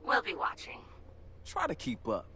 We'll be watching. Try to keep up.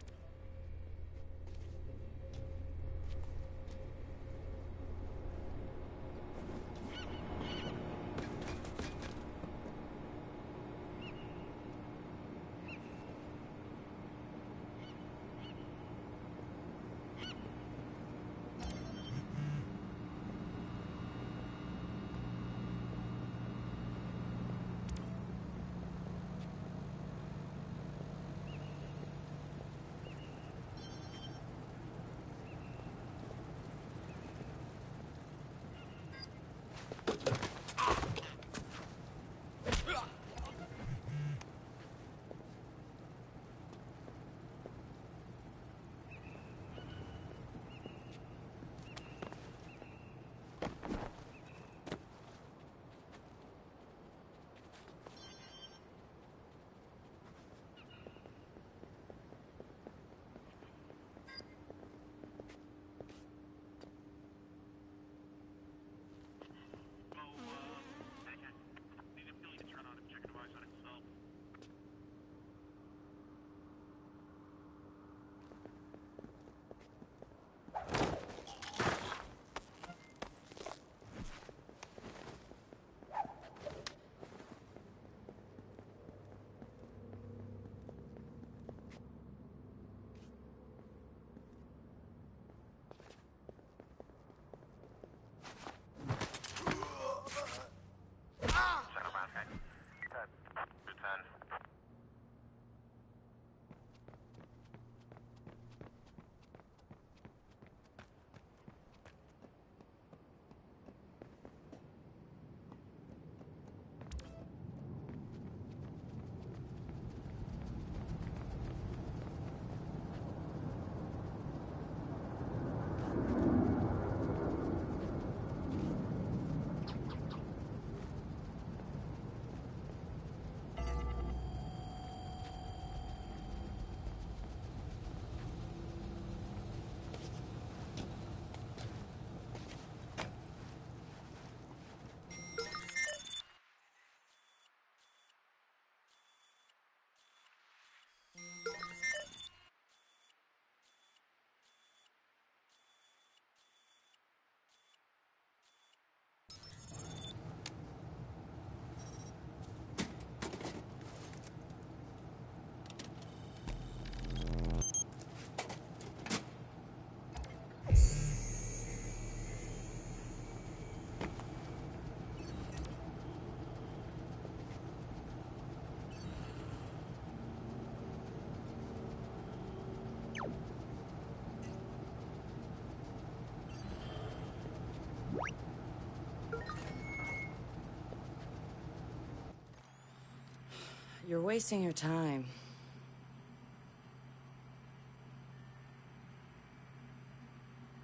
You're wasting your time.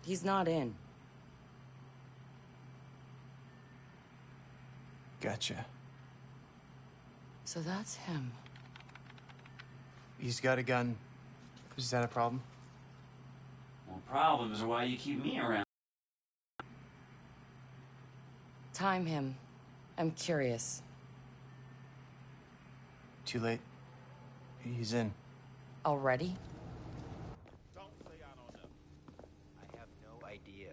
He's not in. Gotcha. So that's him. He's got a gun. Is that a problem? Well, problems are why you keep me around. Time him. I'm curious. Too late. He's in. Already? Don't say I don't know. I have no idea.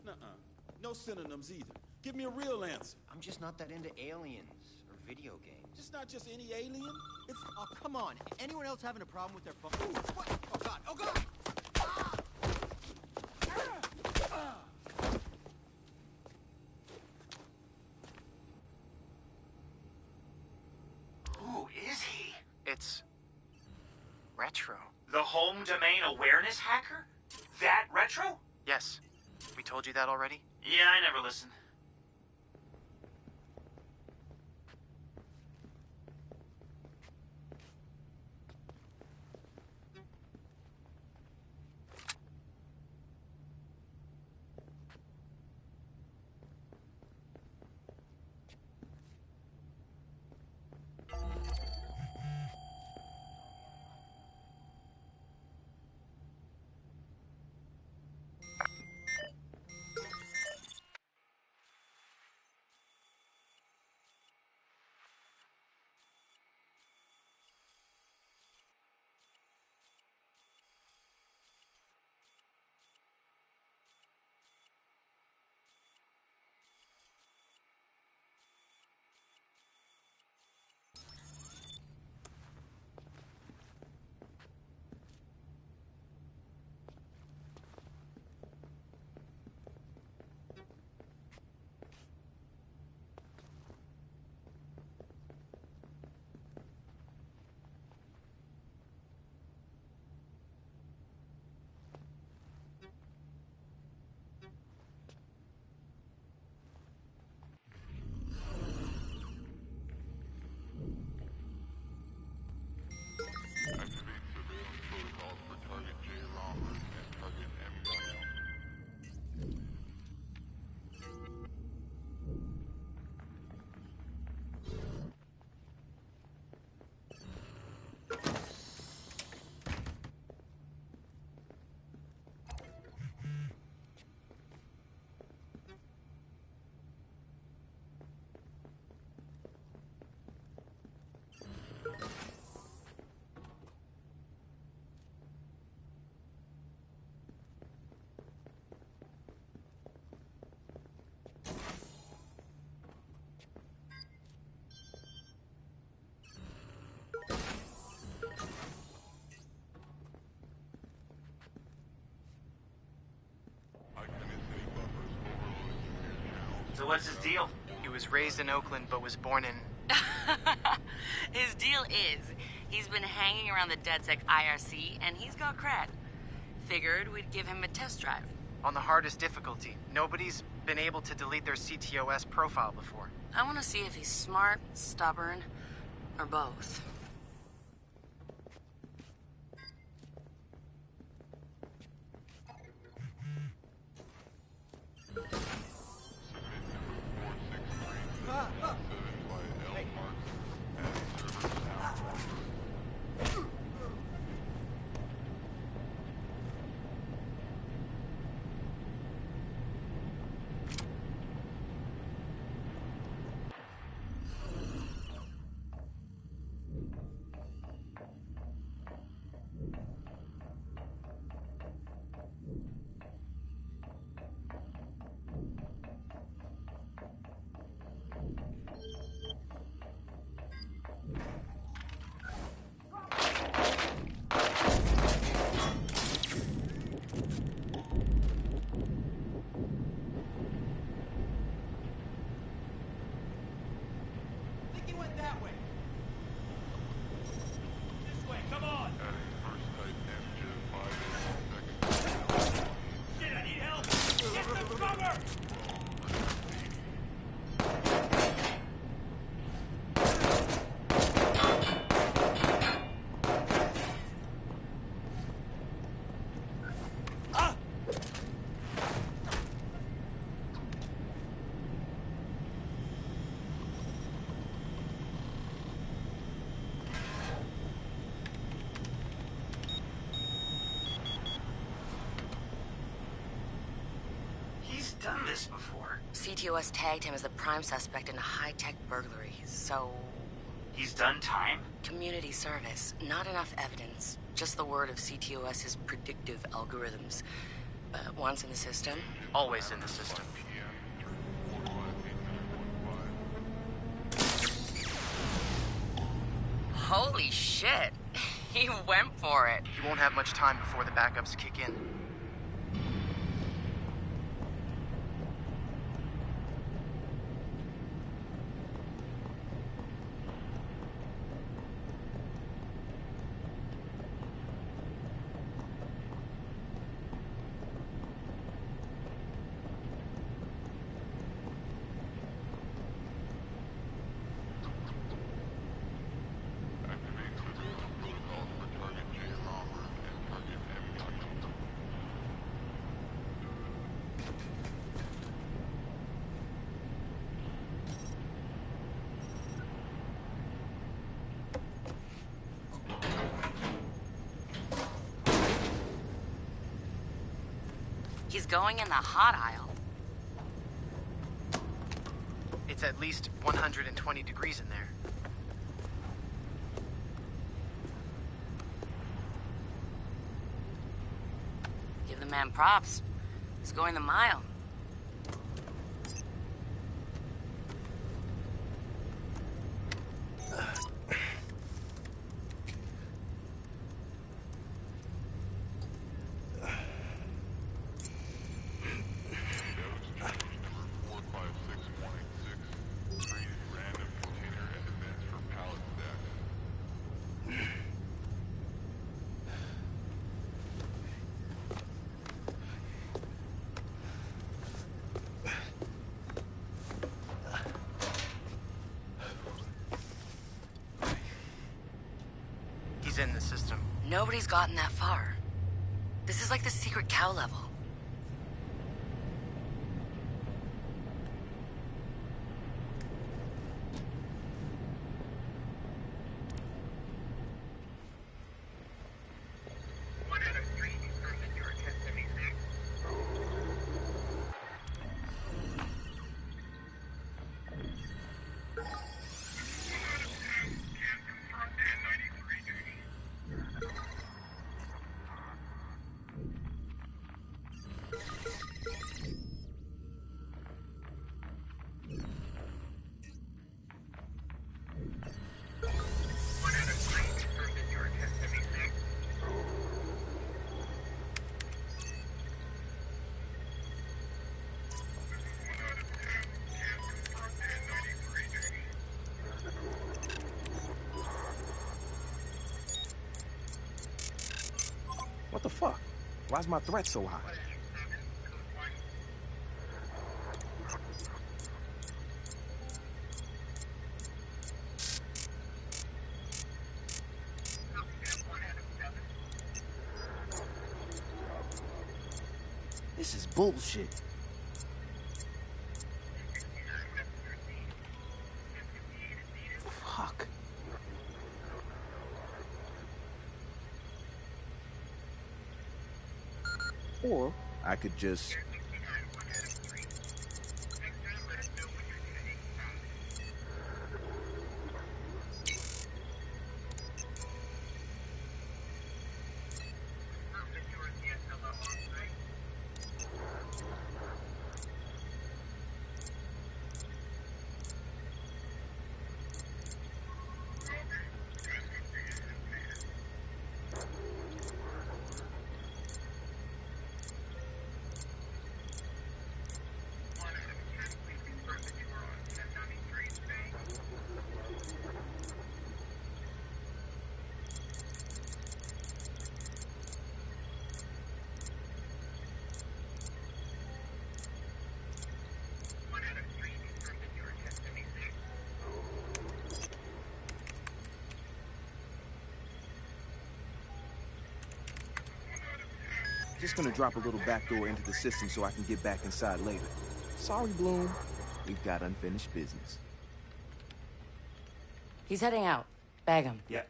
Nuh-uh. No synonyms either. Give me a real answer. I'm just not that into aliens or video games. It's not just any alien. It's Oh, come on. Anyone else having a problem with their phone? Ooh, what? Oh, God. Oh, God! Who is he? It's... retro. The home domain awareness hacker? That retro? Yes. We told you that already? Yeah, I never listened. So what's his deal? He was raised in Oakland, but was born in... His deal is, he's been hanging around the DedSec IRC, and he's got cred. Figured we'd give him a test drive. on the hardest difficulty. Nobody's been able to delete their CTOS profile before. I want to see if he's smart, stubborn, or both. Done this before. CTOS tagged him as the prime suspect in a high-tech burglary, so... He's done time? Community service. Not enough evidence. Just the word of CTOS's predictive algorithms. But once in the system... Always in the system. Holy shit! He went for it. You won't have much time before the backups kick in. He's going in the hot aisle. It's at least 120 degrees in there. Give the man props. He's going the mile. He's in the system. Nobody's gotten that far. This is like the secret cow level. Why's my threat so high? This is bullshit. Fuck. Or I could just... Just gonna drop a little backdoor into the system so I can get back inside later. Sorry, Bloom. We've got unfinished business. He's heading out. Bag him. Yeah.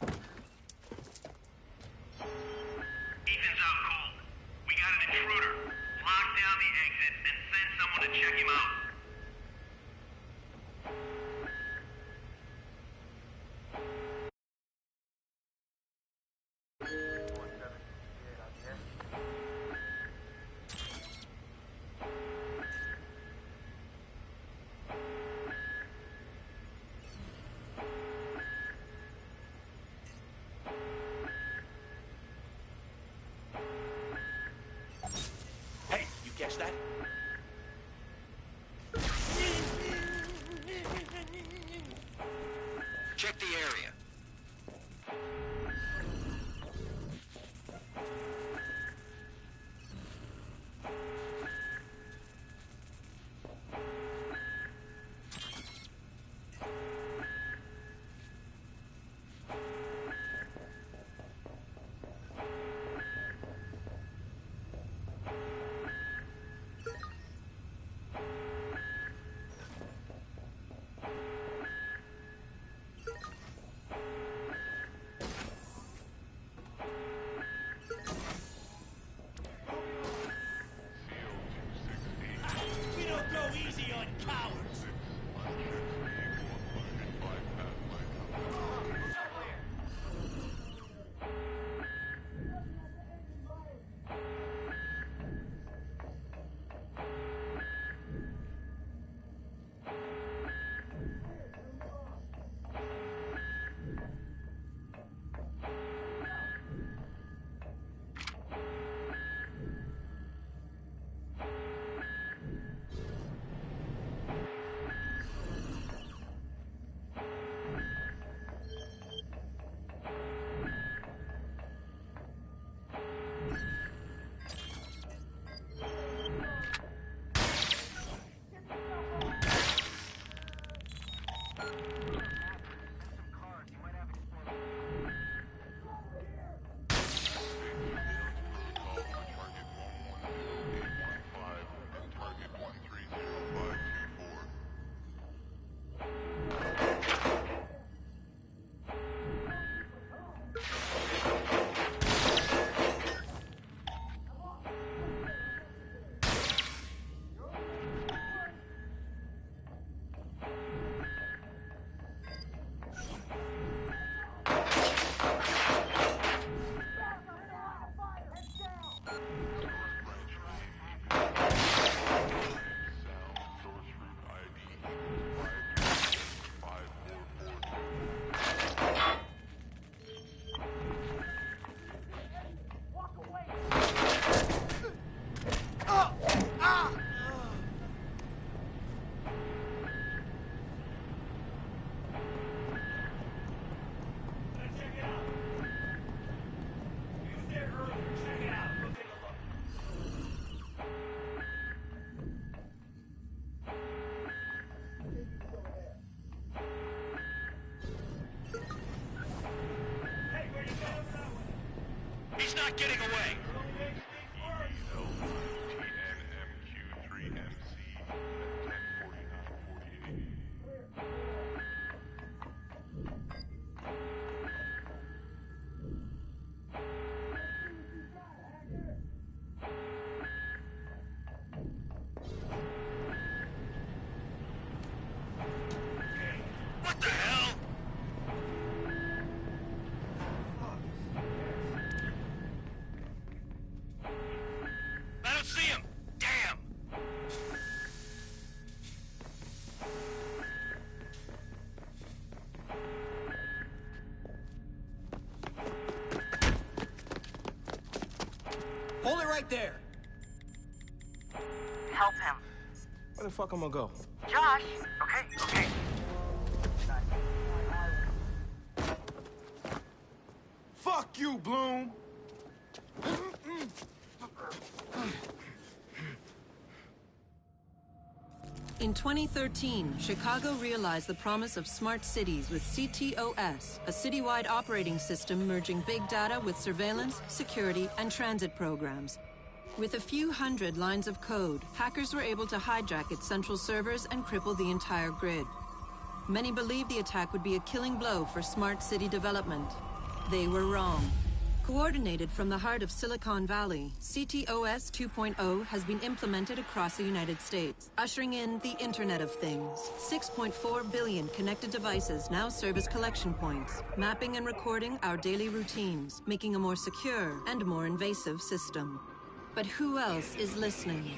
Ethan's out cold. We got an intruder. Lock down the exit and send someone to check him out. Hey, you catch that? Check the area. not getting away! What the hell? I don't see him! Damn! Hold it right there. Help him. Where the fuck I'm gonna go? Josh! Okay. Fuck you, Bloom! In 2013, Chicago realized the promise of smart cities with CTOS, a citywide operating system merging big data with surveillance, security, and transit programs. With a few hundred lines of code, hackers were able to hijack its central servers and cripple the entire grid. Many believed the attack would be a killing blow for smart city development. They were wrong. Coordinated from the heart of Silicon Valley, CTOS 2.0 has been implemented across the United States, ushering in the Internet of Things. 6.4 billion connected devices now serve as collection points, mapping and recording our daily routines, making a more secure and more invasive system. But who else is listening?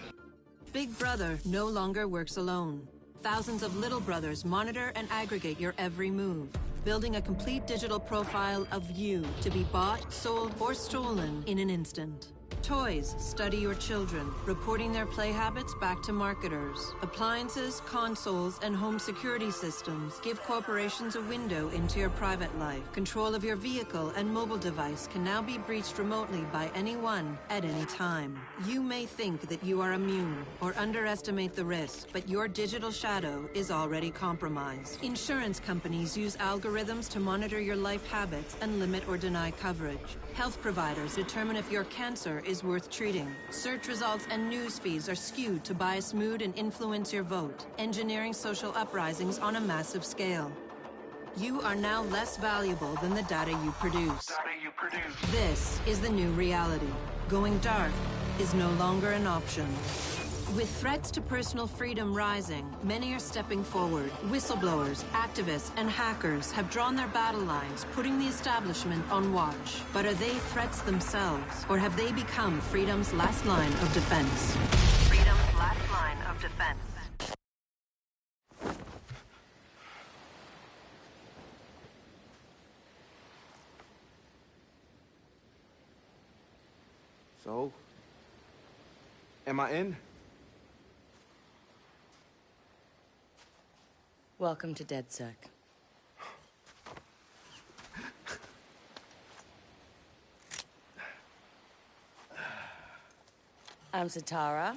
Big Brother no longer works alone. Thousands of little brothers monitor and aggregate your every move, building a complete digital profile of you to be bought, sold, or stolen in an instant. Toys study your children, reporting their play habits back to marketers. Appliances, consoles, and home security systems give corporations a window into your private life. Control of your vehicle and mobile device can now be breached remotely by anyone at any time. You may think that you are immune or underestimate the risk, but your digital shadow is already compromised. Insurance companies use algorithms to monitor your life habits and limit or deny coverage. Health providers determine if your cancer is worth treating. Search results and news feeds are skewed to bias mood and influence your vote, engineering social uprisings on a massive scale. You are now less valuable than the data you produce. This is the new reality. Going dark is no longer an option. With threats to personal freedom rising, many are stepping forward. Whistleblowers, activists, and hackers have drawn their battle lines, putting the establishment on watch. But are they threats themselves, or have they become freedom's last line of defense? Freedom's last line of defense. So, am I in? Welcome to DedSec. I'm Satara.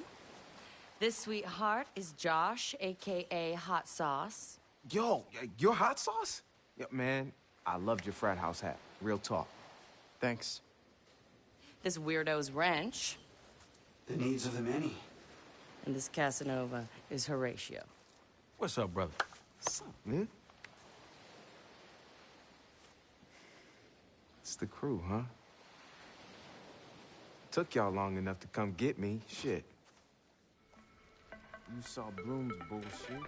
This sweetheart is Josh, aka Hot Sauce. Yo, your hot sauce? Yeah, man, I loved your frat house hat. Real talk. Thanks. This weirdo's Wrench. The needs of the many. And this Casanova is Horatio. What's up, brother? What's up, man? It's the crew, huh? Took y'all long enough to come get me. Shit. You saw Bloom's bullshit.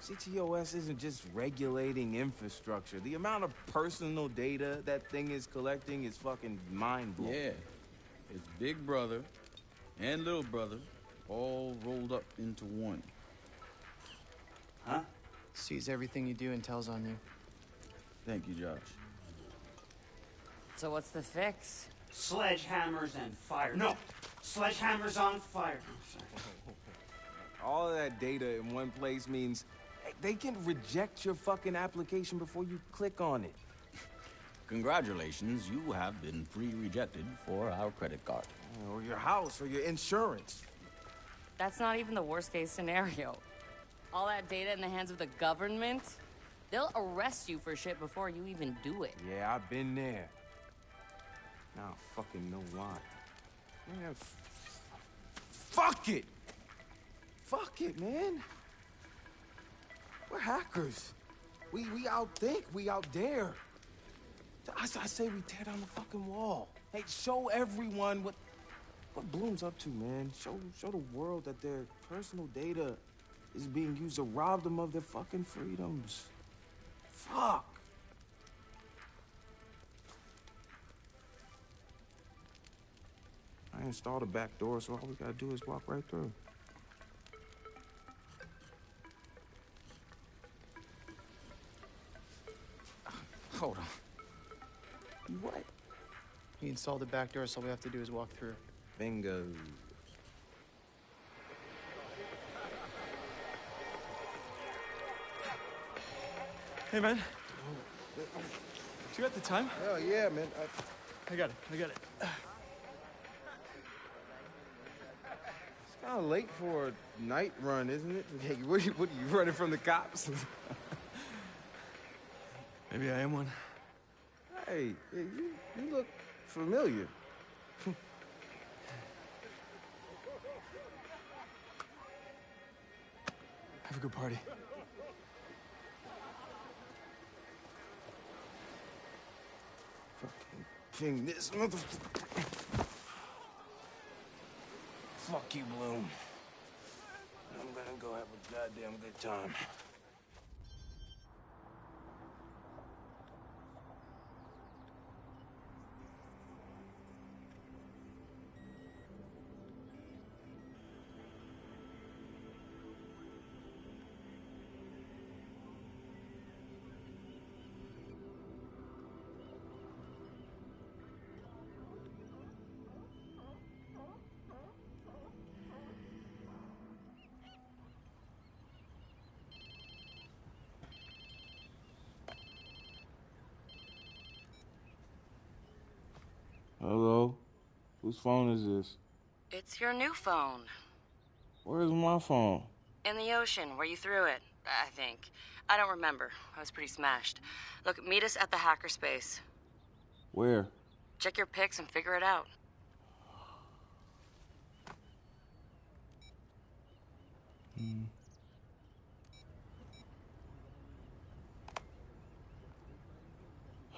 CTOS isn't just regulating infrastructure. The amount of personal data that thing is collecting is fucking mind-blowing. Yeah. It's Big Brother and Little Brother all rolled up into one. Huh? Sees everything you do and tells on you. Thank you, Josh. So what's the fix? Sledgehammers and fire. No! Sledgehammers on fire. Oh, sorry. All of that data in one place means they can reject your fucking application before you click on it. Congratulations, you have been pre-rejected for our credit card. Or your house, or your insurance. That's not even the worst case scenario. All that data in the hands of the government, they'll arrest you for shit before you even do it. Yeah, I've been there. Now I fucking know why. Man, fuck it! Fuck it, man. We're hackers. We outthink, we out dare. I say we tear down the fucking wall. Hey, show everyone what Bloom's up to, man. Show the world that their personal data is being used to rob them of their fucking freedoms. Fuck. I installed a back door, so all we gotta do is walk right through. Hold on. What? He installed the back door, so all we have to do is walk through. Bingo. Hey, man. Do you got the time? Hell yeah, man. I got it. It's kind of late for a night run, isn't it? Hey, what are you running from the cops? Maybe I am one. Hey, you look familiar. Have a good party. Fucking ping this motherfucker. Fuck you, Bloom. I'm gonna go have a goddamn good time. Hello? Whose phone is this? It's your new phone. Where's my phone? In the ocean, where you threw it, I think. I don't remember. I was pretty smashed. Look, meet us at the hackerspace. Where? Check your pics and figure it out.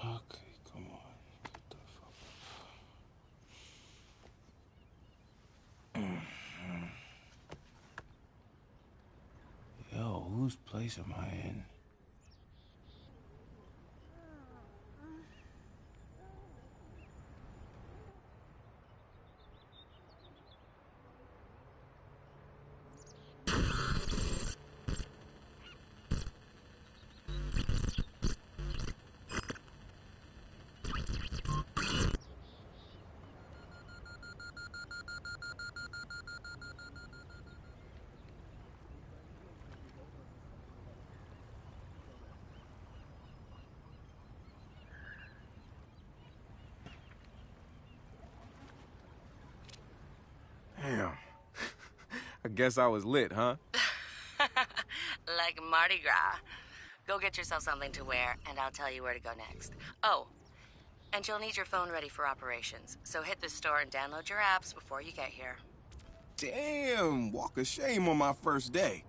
Okay, come on. Get the fuck. Yo, whose place am I in? Damn. I guess I was lit, huh? Like Mardi Gras. Go get yourself something to wear, and I'll tell you where to go next. Oh, and you'll need your phone ready for operations, so hit the store and download your apps before you get here. Damn, walk of shame on my first day.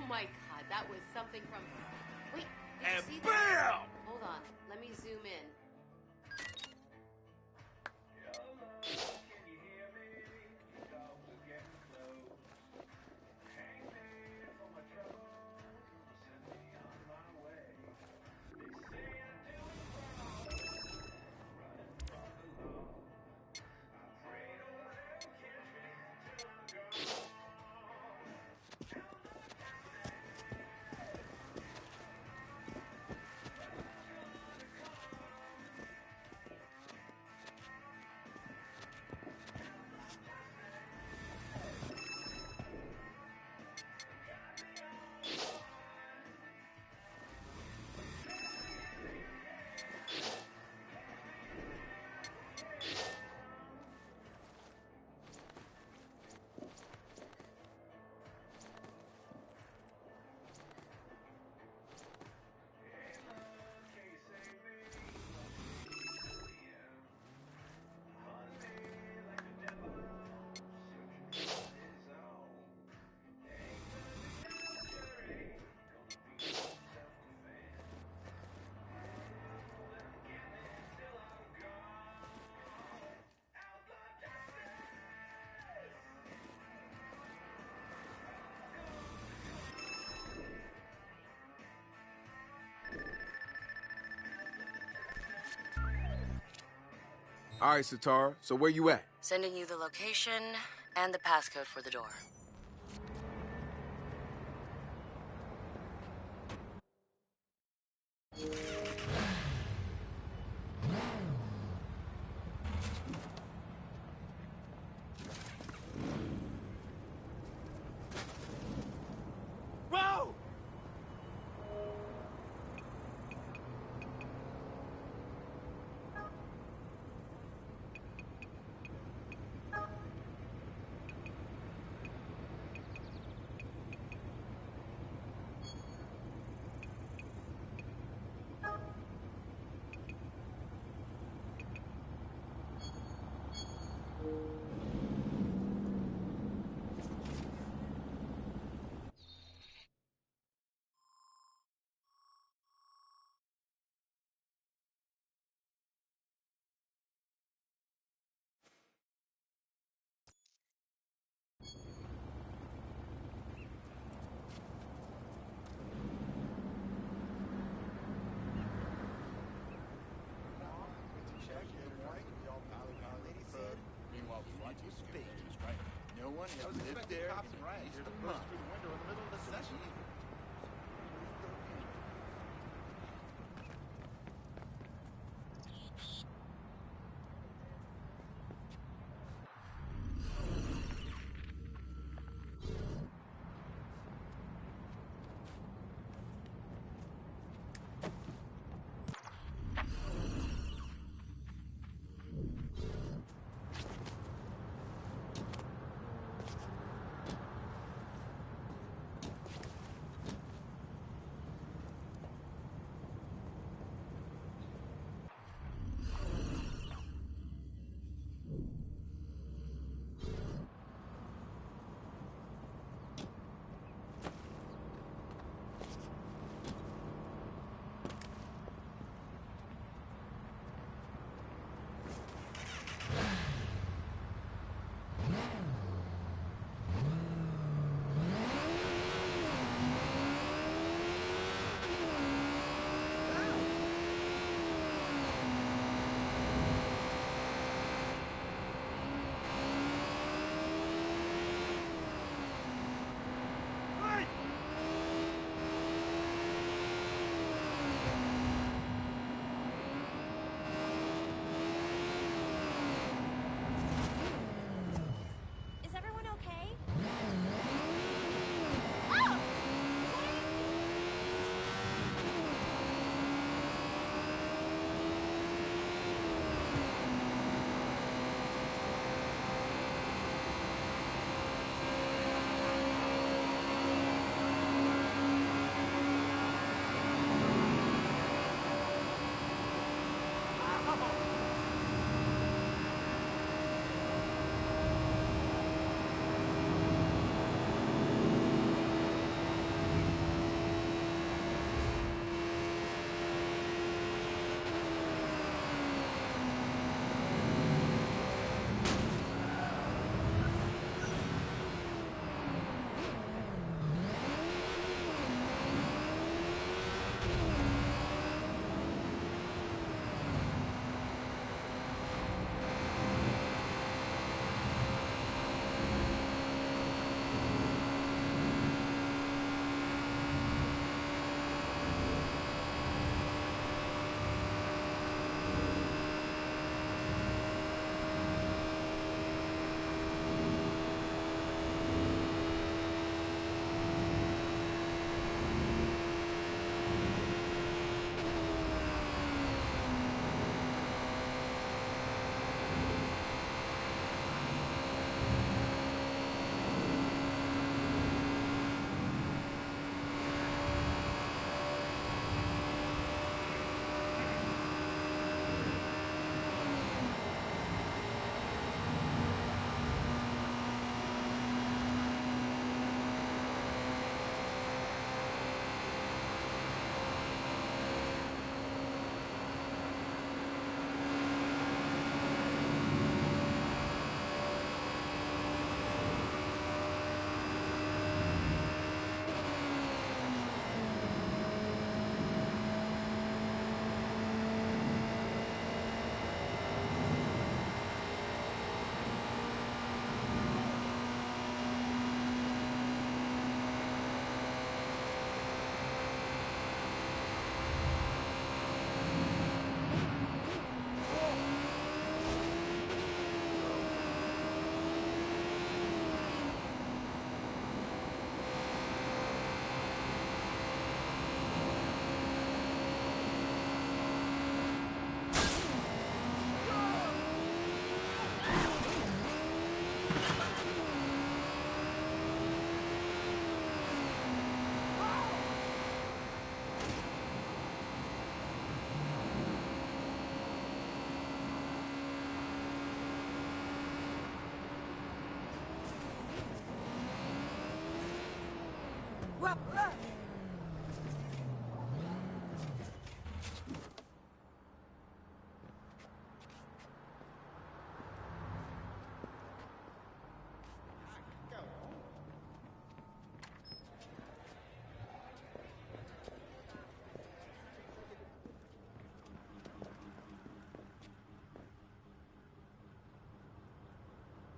my god, that was something from... Wait, did And you see bam! that? Hold on, let me zoom in. All right, Satara, so where you at? Sending you the location and the passcode for the door. Bro! Meanwhile, the front was big. Right. No one has lived there. Cops and rioters to burst through the window in the middle of the session.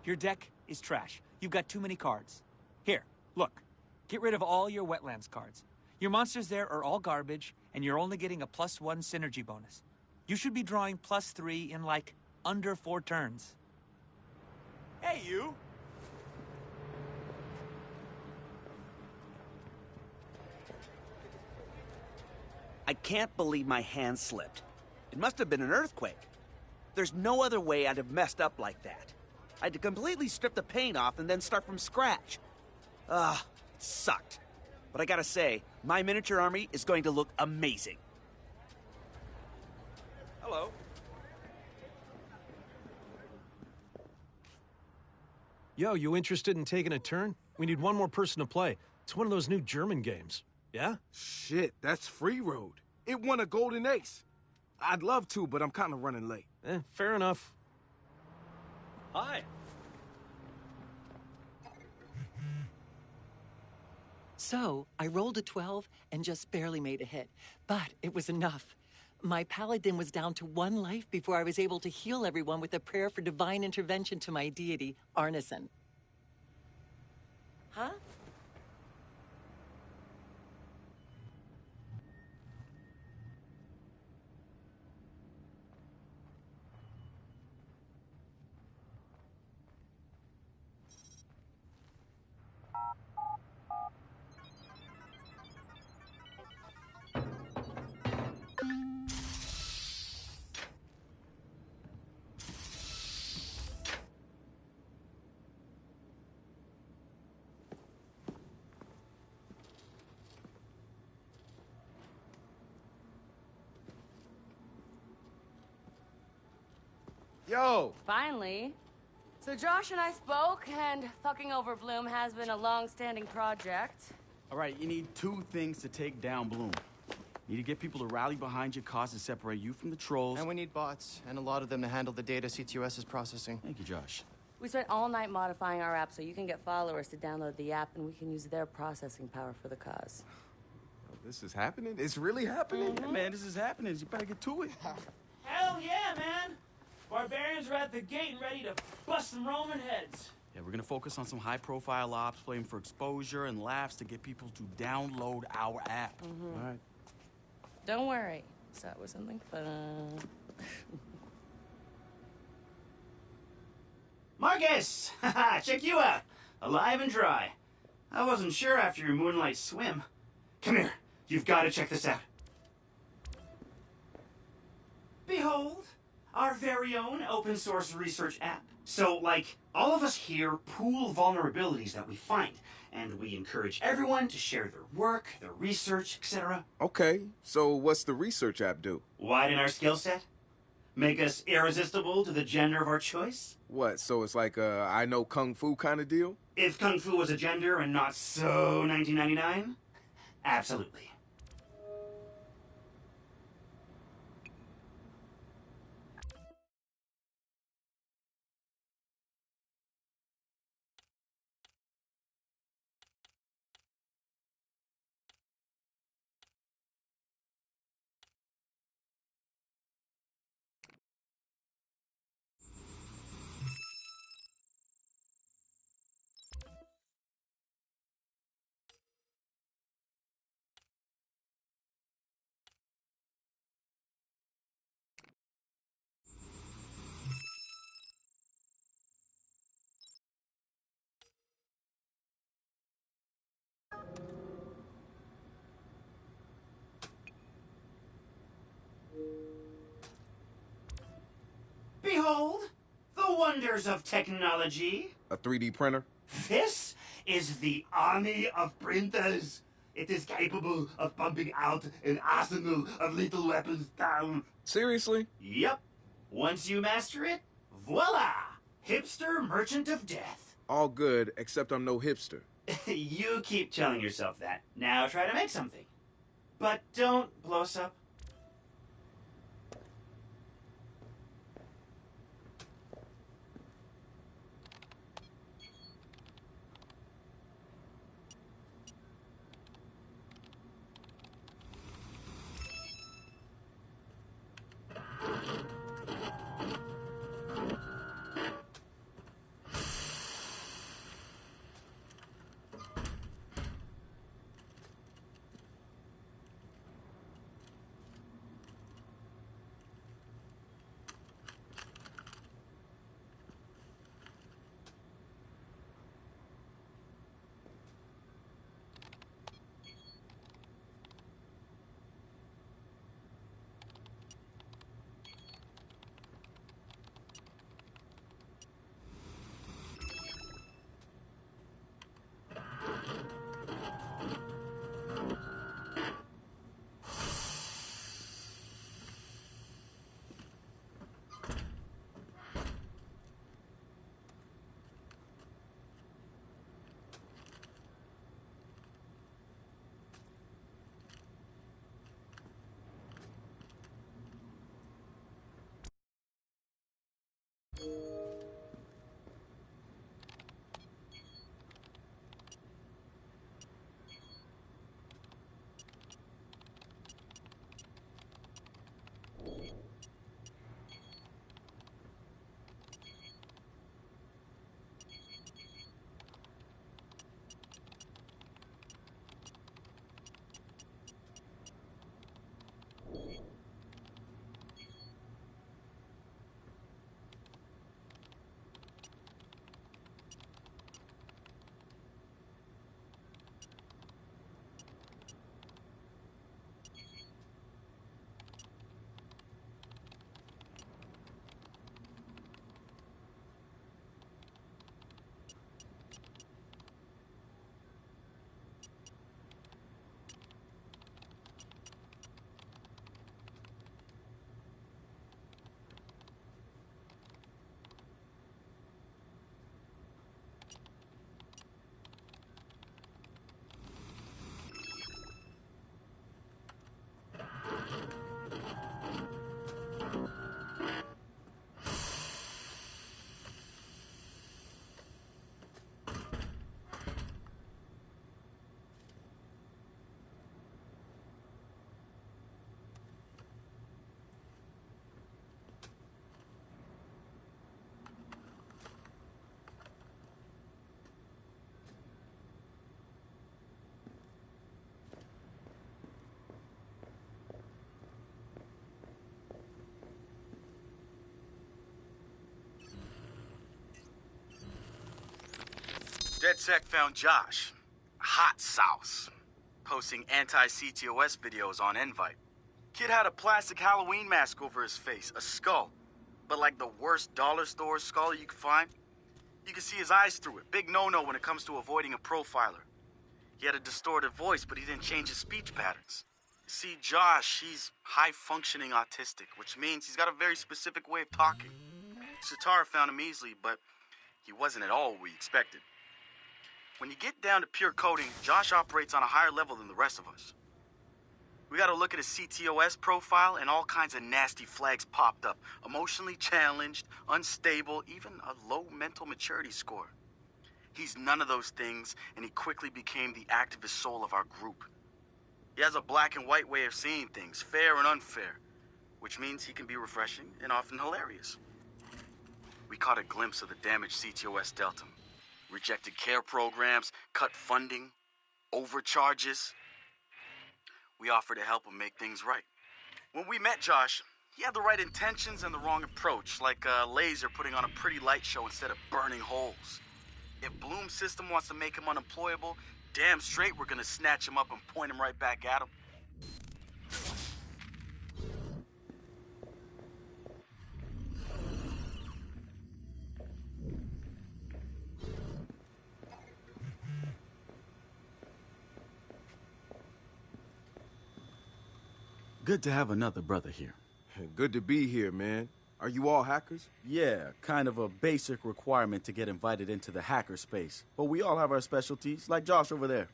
Your deck is trash. You've got too many cards. Here, look. Get rid of all your wetlands cards. Your monsters there are all garbage, and you're only getting a +1 synergy bonus. You should be drawing +3 in, like, under 4 turns. Hey, you! I can't believe my hand slipped. It must have been an earthquake. There's no other way I'd have messed up like that. I had to completely strip the paint off and then start from scratch. It sucked. But I gotta say, my miniature army is going to look amazing. Hello. Yo, you interested in taking a turn? We need one more person to play. It's one of those new German games. Yeah? Shit, that's Free Road. It won a golden ace. I'd love to, but I'm kind of running late. Fair enough. Hi. So, I rolled a 12 and just barely made a hit. But it was enough. My paladin was down to 1 life before I was able to heal everyone with a prayer for divine intervention to my deity, Arneson. Huh? Yo! Finally. So Josh and I spoke, and fucking over Bloom has been a long-standing project. All right, you need 2 things to take down Bloom. You need to get people to rally behind your cause and separate you from the trolls. And we need bots, and a lot of them to handle the data CTOS is processing. Thank you, Josh. We spent all night modifying our app so you can get followers to download the app, and we can use their processing power for the cause. This is happening? It's really happening? Yeah, man, this is happening. You better get to it. Hell yeah, man! Barbarians are at the gate and ready to bust some Roman heads. Yeah, we're gonna focus on some high-profile ops, playing for exposure and laughs to get people to download our app. All right. Don't worry. So it was something fun. Marcus! Haha, check you out. Alive and dry. I wasn't sure after your moonlight swim. Come here. You've got to check this out. Behold, our very own open source research app. So, like, all of us here pool vulnerabilities that we find, and we encourage everyone to share their work, their research, etc. Okay, so what's the research app do? Widen our skill set? Make us irresistible to the gender of our choice? What, so it's like a I know Kung Fu kind of deal? If Kung Fu was a gender and not so 1999? Absolutely. Behold, the wonders of technology. A 3D printer? This is the army of printers. It is capable of pumping out an arsenal of lethal weapons down. Seriously? Yep. Once you master it, voila! Hipster merchant of death. All good, except I'm no hipster. You keep telling yourself that. Now try to make something. But don't blow us up. DedSec found Josh, hot sauce, posting anti-CTOS videos on Invite. Kid had a plastic Halloween mask over his face, a skull, but like the worst dollar store skull you could find. You could see his eyes through it. Big no-no when it comes to avoiding a profiler. He had a distorted voice, but he didn't change his speech patterns. You see, Josh, he's high-functioning autistic, which means he's got a very specific way of talking. Satara found him easily, but he wasn't at all what we expected. When you get down to pure coding, Josh operates on a higher level than the rest of us. We got to look at his CTOS profile, and all kinds of nasty flags popped up. Emotionally challenged, unstable, even a low mental maturity score. He's none of those things, and he quickly became the activist soul of our group. He has a black and white way of seeing things, fair and unfair, which means he can be refreshing and often hilarious. We caught a glimpse of the damage CTOS dealt him. Rejected care programs, cut funding, overcharges. We offered to help him make things right. When we met Josh, he had the right intentions and the wrong approach, like a laser putting on a pretty light show instead of burning holes. If Bloom's system wants to make him unemployable, damn straight we're gonna snatch him up and point him right back at him. Good to have another brother here. Good to be here, man. Are you all hackers? Yeah, kind of a basic requirement to get invited into the hacker space. But we all have our specialties, like Josh over there.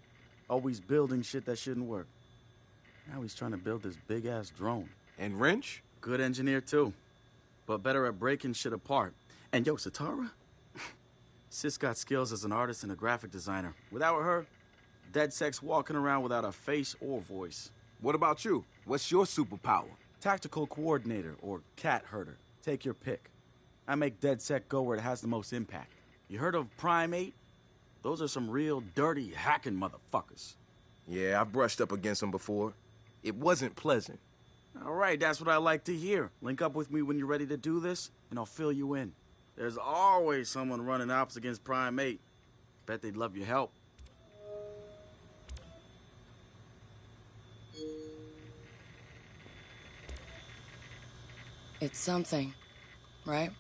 Always building shit that shouldn't work. Now he's trying to build this big-ass drone. And Wrench? Good engineer, too. But better at breaking shit apart. And yo, Satara? Sis got skills as an artist and a graphic designer. Without her, DedSec's walking around without a face or voice. What about you? What's your superpower? Tactical coordinator, or cat herder. Take your pick. I make DedSec go where it has the most impact. You heard of Prime 8? Those are some real dirty, hacking motherfuckers. Yeah, I've brushed up against them before. It wasn't pleasant. All right, that's what I like to hear. Link up with me when you're ready to do this, and I'll fill you in. There's always someone running ops against Prime 8. Bet they'd love your help. It's something, right?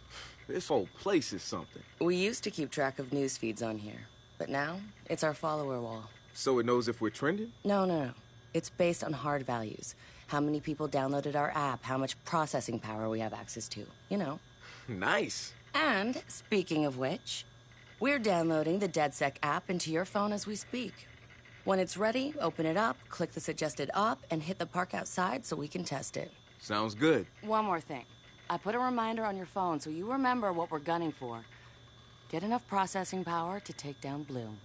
This whole place is something. We used to keep track of news feeds on here, but now it's our follower wall. So it knows if we're trending? No. It's based on hard values. How many people downloaded our app, how much processing power we have access to, you know. Nice. And, speaking of which, we're downloading the DedSec app into your phone as we speak. When it's ready, open it up, click the suggested op, and hit the park outside so we can test it. Sounds good. One more thing. I put a reminder on your phone so you remember what we're gunning for. Get enough processing power to take down Bloom.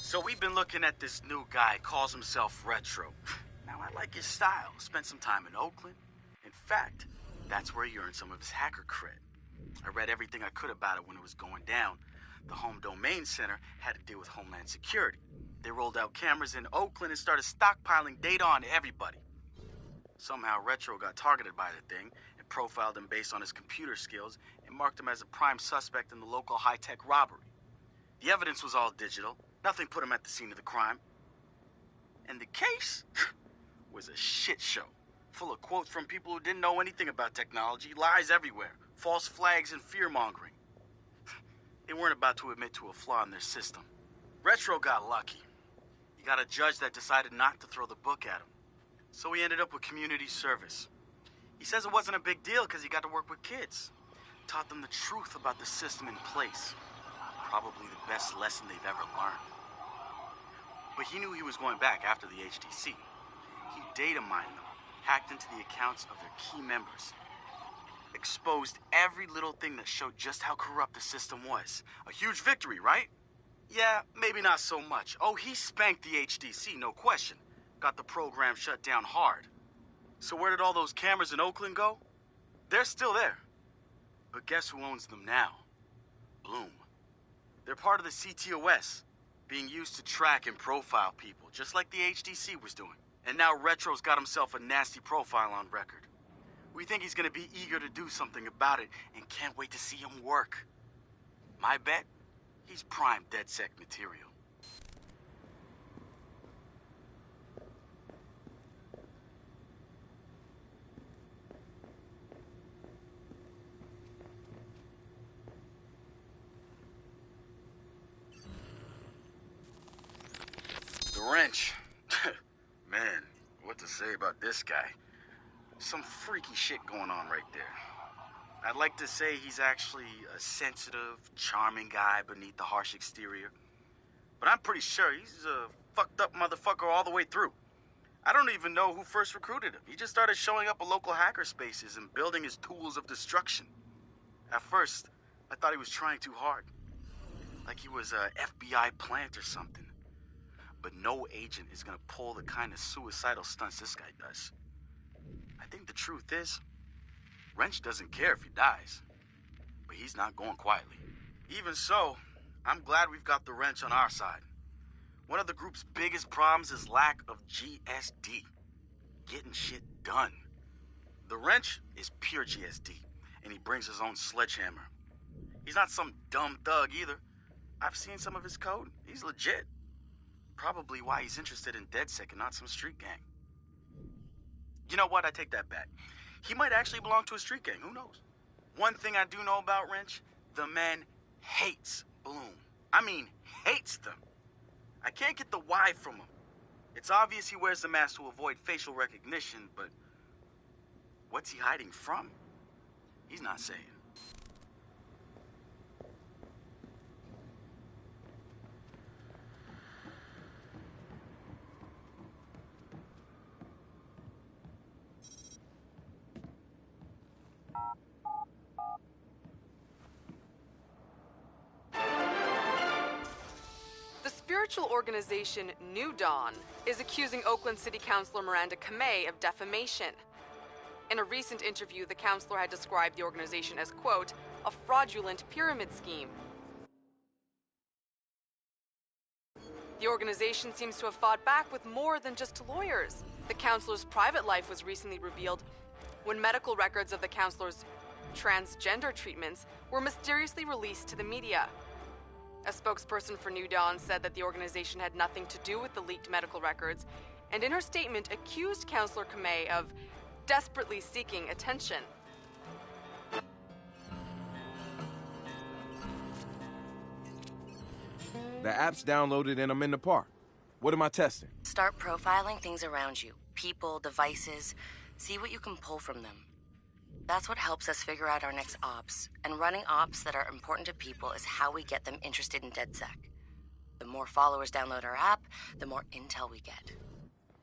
So we've been looking at this new guy, calls himself Retro. Now, I like his style. Spent some time in Oakland. In fact, that's where he earned some of his hacker cred. I read everything I could about it when it was going down. The Home Domain Center had to deal with Homeland Security. They rolled out cameras in Oakland and started stockpiling data on everybody. Somehow, Retro got targeted by the thing and profiled him based on his computer skills and marked him as a prime suspect in the local high-tech robbery. The evidence was all digital. Nothing put him at the scene of the crime. And the case was a shit show, full of quotes from people who didn't know anything about technology, lies everywhere, false flags and fear-mongering. They weren't about to admit to a flaw in their system. Retro got lucky. He got a judge that decided not to throw the book at him. So he ended up with community service. He says it wasn't a big deal because he got to work with kids. Taught them the truth about the system in place. Probably the best lesson they've ever learned. But he knew he was going back after the HDC. He data mined them, hacked into the accounts of their key members, exposed every little thing that showed just how corrupt the system was. A huge victory, right? Yeah, maybe not so much. Oh, he spanked the HDC, no question. Got the program shut down hard. So where did all those cameras in Oakland go? They're still there. But guess who owns them now? Bloom. They're part of the CTOS, being used to track and profile people, just like the HDC was doing. And now Retro's got himself a nasty profile on record. We think he's gonna be eager to do something about it and can't wait to see him work. My bet? He's prime DedSec material. The wrench. Man, what to say about this guy? Some freaky shit going on right there. I'd like to say he's actually a sensitive, charming guy beneath the harsh exterior. But I'm pretty sure he's a fucked up motherfucker all the way through. I don't even know who first recruited him. He just started showing up at local hacker spaces and building his tools of destruction. At first, I thought he was trying too hard. Like he was a FBI plant or something. But no agent is gonna pull the kind of suicidal stunts this guy does. I think the truth is, Wrench doesn't care if he dies. But he's not going quietly. Even so, I'm glad we've got the Wrench on our side. One of the group's biggest problems is lack of GSD. Getting shit done. The Wrench is pure GSD, and he brings his own sledgehammer. He's not some dumb thug either. I've seen some of his code. He's legit. Probably why he's interested in DedSec and not some street gang. You know what? I take that back. He might actually belong to a street gang. Who knows? One thing I do know about Wrench, the man hates Bloom. I mean, hates them. I can't get the why from him. It's obvious he wears the mask to avoid facial recognition, but what's he hiding from? He's not saying. Spiritual organization New Dawn is accusing Oakland City Councilor Miranda Kamei of defamation. In a recent interview, the councilor had described the organization as, quote, a fraudulent pyramid scheme. The organization seems to have fought back with more than just lawyers. The councilor's private life was recently revealed when medical records of the councilor's transgender treatments were mysteriously released to the media. A spokesperson for New Dawn said that the organization had nothing to do with the leaked medical records, and in her statement accused Councilor Kamei of desperately seeking attention. The app's downloaded and I'm in the park. What am I testing? Start profiling things around you. People, devices. See what you can pull from them. That's what helps us figure out our next ops. And running ops that are important to people is how we get them interested in DedSec. The more followers download our app, the more intel we get.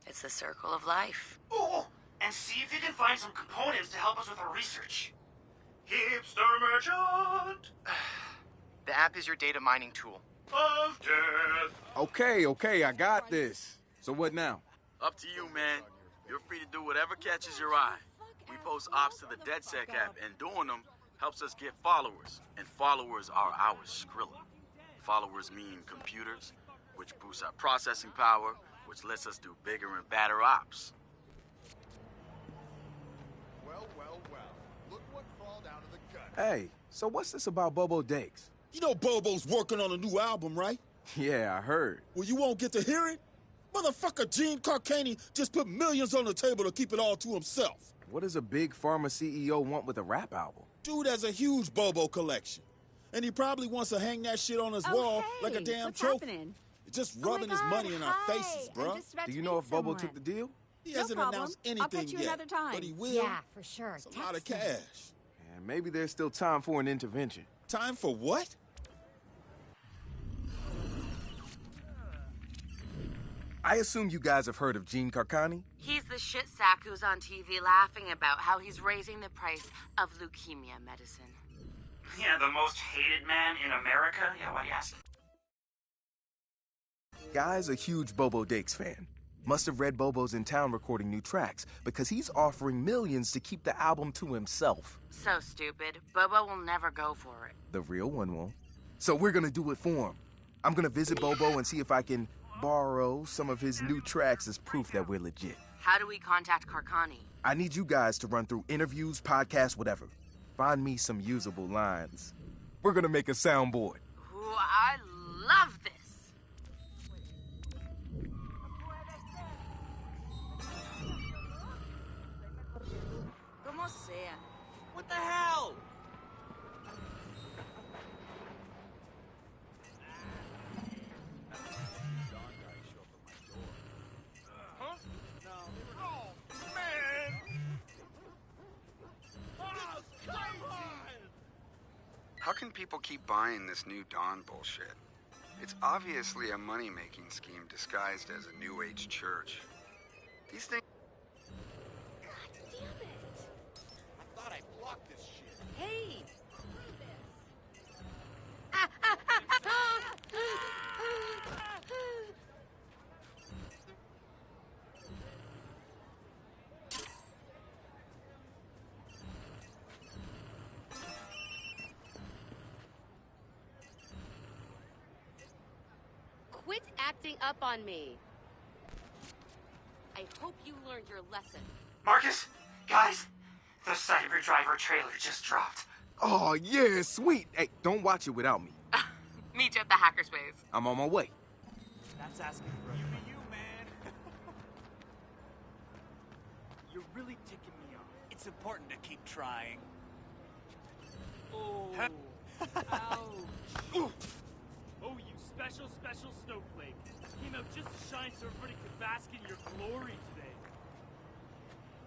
It's the circle of life. Oh, and see if you can find some components to help us with our research. Hipster merchant! The app is your data mining tool. Of death. Okay, I got this. So what now? Up to you, man. You're free to do whatever catches your eye. We post ops to the DedSec app, and doing them helps us get followers. And followers are our Skrilla. Followers mean computers, which boosts our processing power, which lets us do bigger and badder ops. Well. Look what crawled out of the gut. Hey, so what's this about Bobo Dakes? You know Bobo's working on a new album, right? Yeah, I heard. Well, you won't get to hear it? Motherfucker Gene Carcani just put millions on the table to keep it all to himself. What does a big pharma CEO want with a rap album? Dude has a huge Bobo collection. And he probably wants to hang that shit on his wall like a damn trophy. Happening? Just rubbing his money in our faces, bro. Do you know if Bobo took the deal? He hasn't announced anything I'll catch you yet, another time. but he will. Yeah, for sure. It's a lot of cash. And maybe there's still time for an intervention. Time for what? I assume you guys have heard of Gene Carcani? He's the shit sack who's on TV laughing about how he's raising the price of leukemia medicine. Yeah, the most hated man in America? Yeah, why do you ask? Guy's a huge Bobo Dakes fan. Must have read Bobo's in town recording new tracks because he's offering millions to keep the album to himself. So stupid. Bobo will never go for it. The real one won't. So we're gonna do it for him. I'm gonna visit Bobo and see if I can borrow some of his new tracks as proof that we're legit. How do we contact Carcani? I need you guys to run through interviews, podcasts, whatever. Find me some usable lines. We're gonna make a soundboard. Ooh, I love this. What the hell? How can people keep buying this new Dawn bullshit? It's obviously a money-making scheme disguised as a New Age church. These things... God damn it! I thought I blocked this shit. Hey! Quit acting up on me. I hope you learned your lesson. Marcus, guys, the Cyber trailer just dropped. Oh, yeah, sweet. Hey, don't watch it without me. Meet you at the hackerspace. I'm on my way. That's asking for you be you, man. You're really ticking me off. It's important to keep trying. Oh. Ouch. Oh, you special snowflake. Came out just to shine so everybody could bask in your glory today.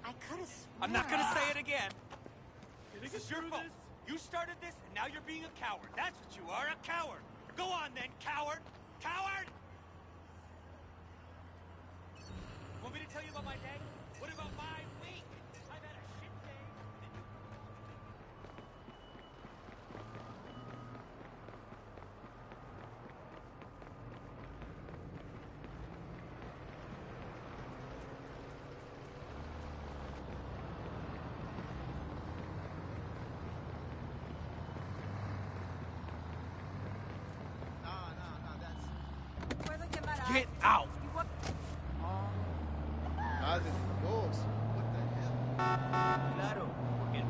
I could have sworn. I'm not gonna say it again. This This is your fault. You started this, and now you're being a coward. That's what you are, a coward. Go on then, coward. Coward! Want me to tell you about my day? What about my week? I've had a shit day. Get out! What the hell? Claro, porque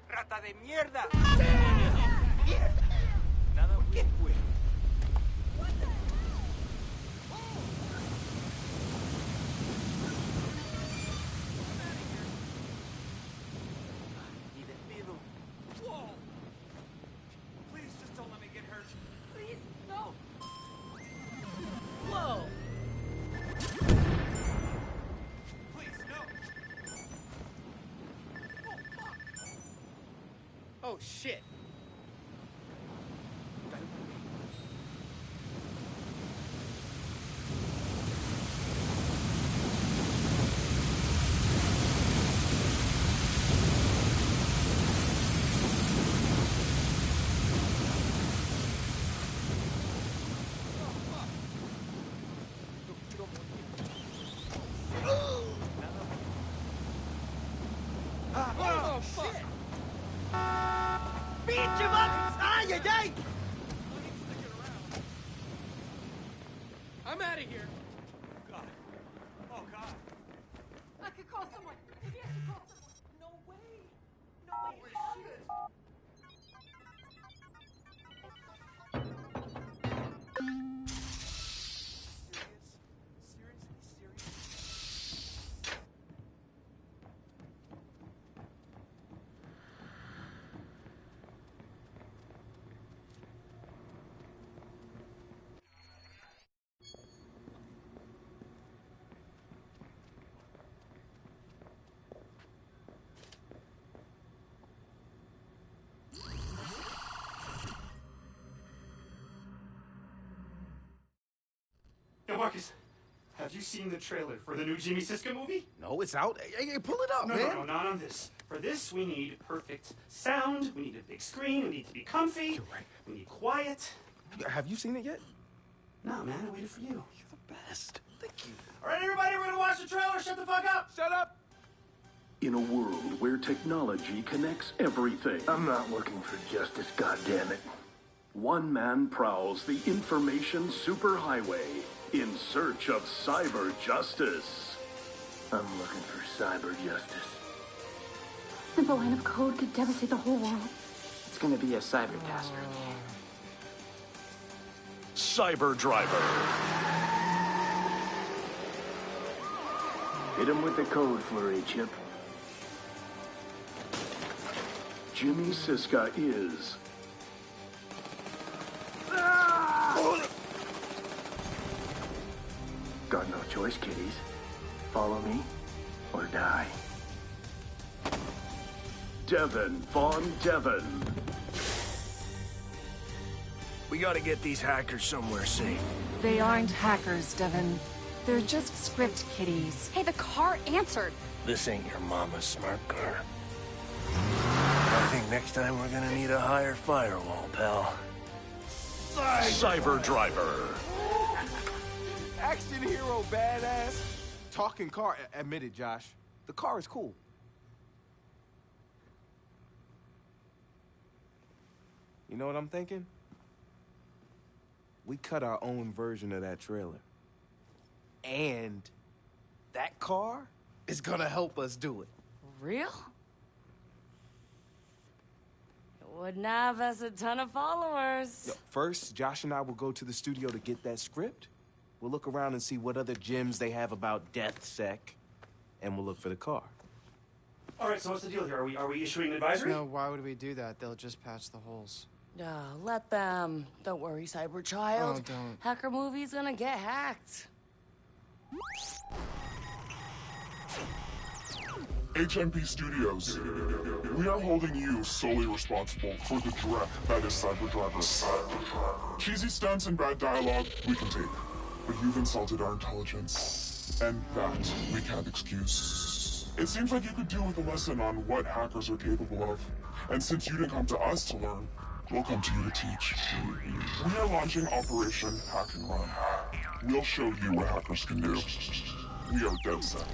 ¡Rata de mierda! Nada bien, güey. Ni de pedo. Whoa! Please just don't let me get hurt. Please, no! Whoa! Please, no! Oh, fuck! Oh, shit. Oh, shit! Pinche Max! ¡Ay, ay, ay! I'm out of here. God. Oh, God. I could call someone. Maybe I should call someone. No way. No way. Holy shit! Yo, Marcus, have you seen the trailer for the new Jimmy Siska movie? No, it's out. Hey, pull it up, No, man. no, not on this. For this, we need perfect sound. We need a big screen. We need to be comfy. You're right. We need quiet. Have you seen it yet? No, man, I waited for you. You're the best. Thank you. All right, everybody, we're gonna watch the trailer. Shut the fuck up. Shut up. In a world where technology connects everything. I'm not looking for justice, goddammit. one man prowls the information superhighway in search of cyber justice. I'm looking for cyber justice. Since a line of code could devastate the whole world. It's gonna be a cyber catastrophe. Cyber Driver. Hit him with the code flurry, Chip. Jimmy Siska is... Got no choice, kiddies. Follow me or die. Devin Von Devin. We gotta get these hackers somewhere safe. They aren't hackers, Devin. They're just script kiddies. Hey, the car answered. This ain't your mama's smart car. I think next time we're gonna need a higher firewall, pal. Cyber Driver. Action hero badass. Talking car. Admit it, Josh. The car is cool. You know what I'm thinking? We cut our own version of that trailer. And that car is gonna help us do it. Real? It wouldn't have us a ton of followers. Yo, first, Josh and I will go to the studio to get that script. We'll look around and see what other gems they have about DeathSec, and we'll look for the car. All right, so what's the deal here? Are we issuing an advisory? No, why would we do that? They'll just patch the holes. Let them. Don't worry, cyber child. Oh, don't. Hacker movie's gonna get hacked. HMP Studios. We are holding you solely responsible for the dreck that is Cyber Driver. Cheesy stunts and bad dialogue, we can take. But you've insulted our intelligence, and that we can't excuse. It seems like you could do with a lesson on what hackers are capable of. And since you didn't come to us to learn, we'll come to you to teach. We are launching Operation Hack and Run. We'll show you what hackers can do. We are DeadSec.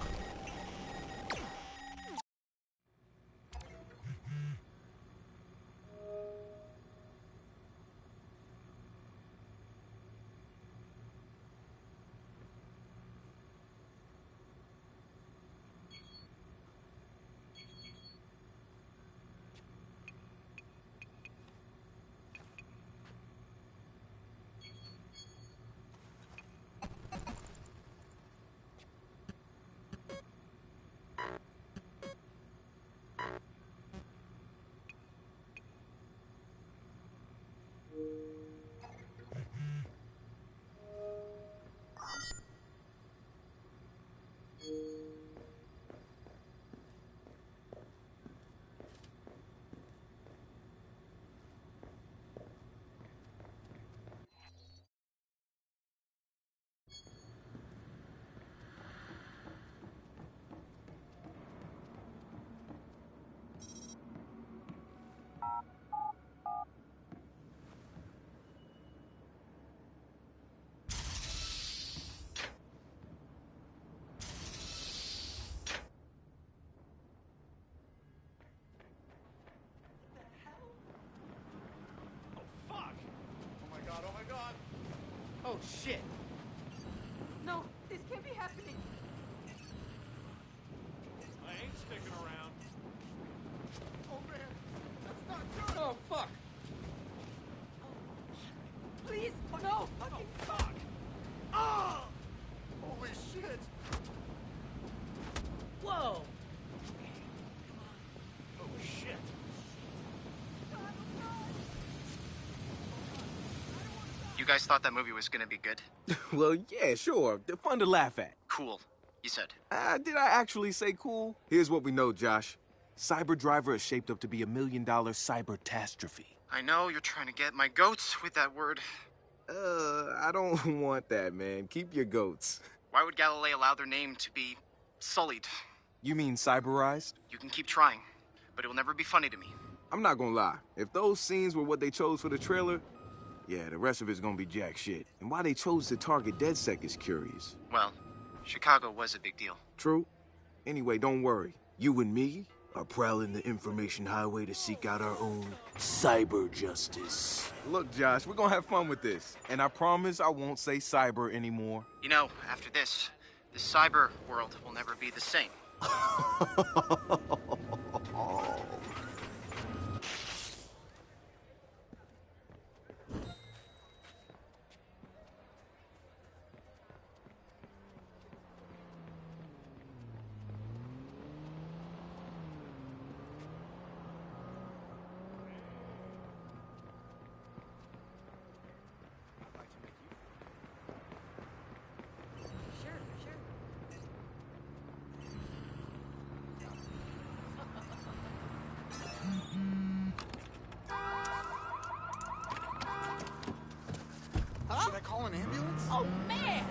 Oh, shit. No, this can't be happening. I ain't sticking around. Oh, man. That's not good. Oh, fuck. Please, no, fucking Fuck! Ah! Holy shit. Whoa! Oh, shit. You guys thought that movie was gonna be good? Well, yeah, sure. They're fun to laugh at. Cool, you said. Did I actually say cool? Here's what we know, Josh. Cyber Driver is shaped up to be $1 million cyber-tastrophe. I know you're trying to get my goats with that word. I don't want that, man. Keep your goats. Why would Galilei allow their name to be sullied? You mean cyberized? You can keep trying, but it will never be funny to me. I'm not gonna lie. If those scenes were what they chose for the trailer, yeah, the rest of it's gonna be jack shit. And why they chose to target DeadSec is curious. Well, Chicago was a big deal. True. Anyway, don't worry. You and me are prowling the information highway to seek out our own cyber justice. Look, Josh, we're gonna have fun with this. And I promise I won't say cyber anymore. You know, after this, the cyber world will never be the same. Should I call an ambulance? Oh, man!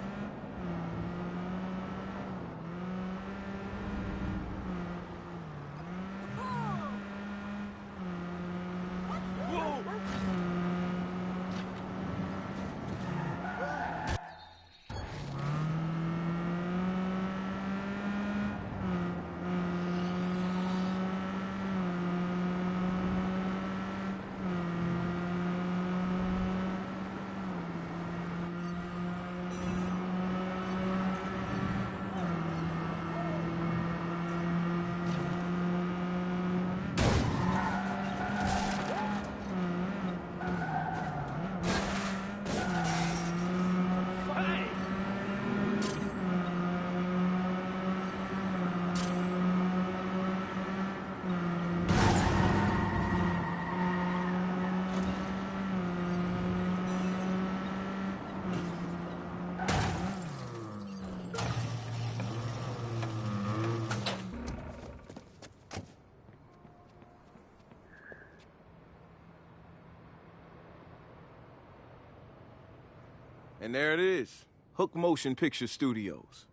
And there it is, Hook Motion Picture Studios.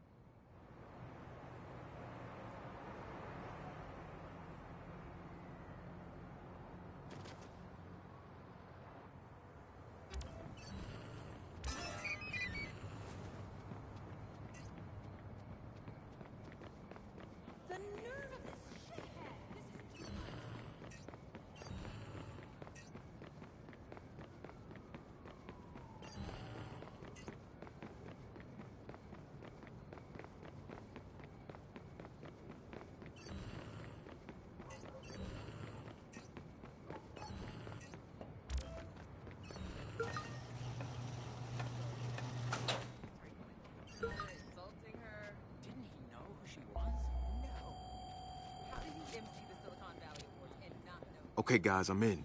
The nerve of this shithead! This is too Insulting her. Didn't he know who she was? No. How did he MC the Silicon Valley Awards and not know? Okay, guys, I'm in.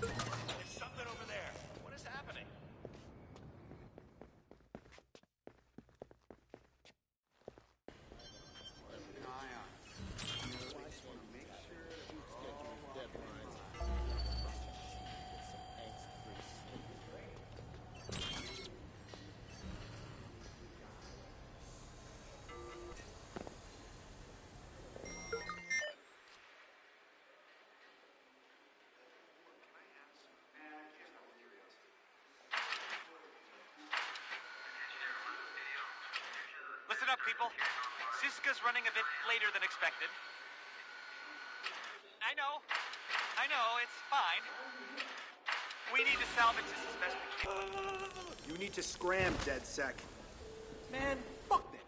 There's something over there. What is happening? Listen up, people. Siska's running a bit later than expected. I know, it's fine. We need to salvage this as best we can. You need to scram, dead sec. Man, fuck them.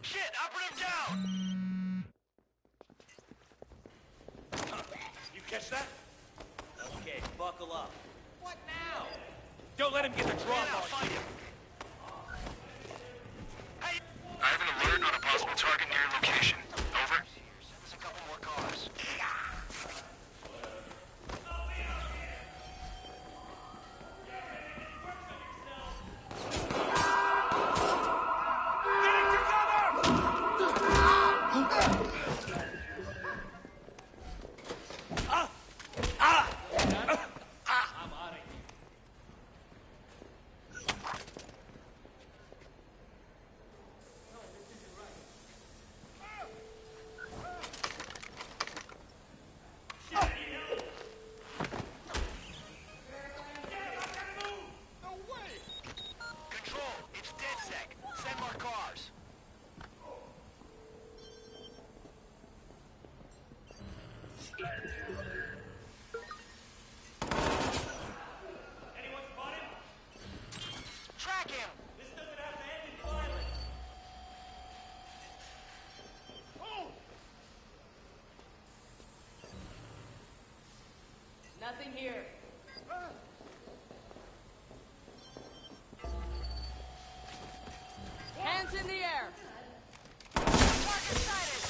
Shit! Operative down! You catch that? Okay, buckle up. What now? Don't let him get the drop on Fight him. I have an alert on a possible target near your location. Over. There's a couple more cars. happening here? Hands in the air! Target sighted!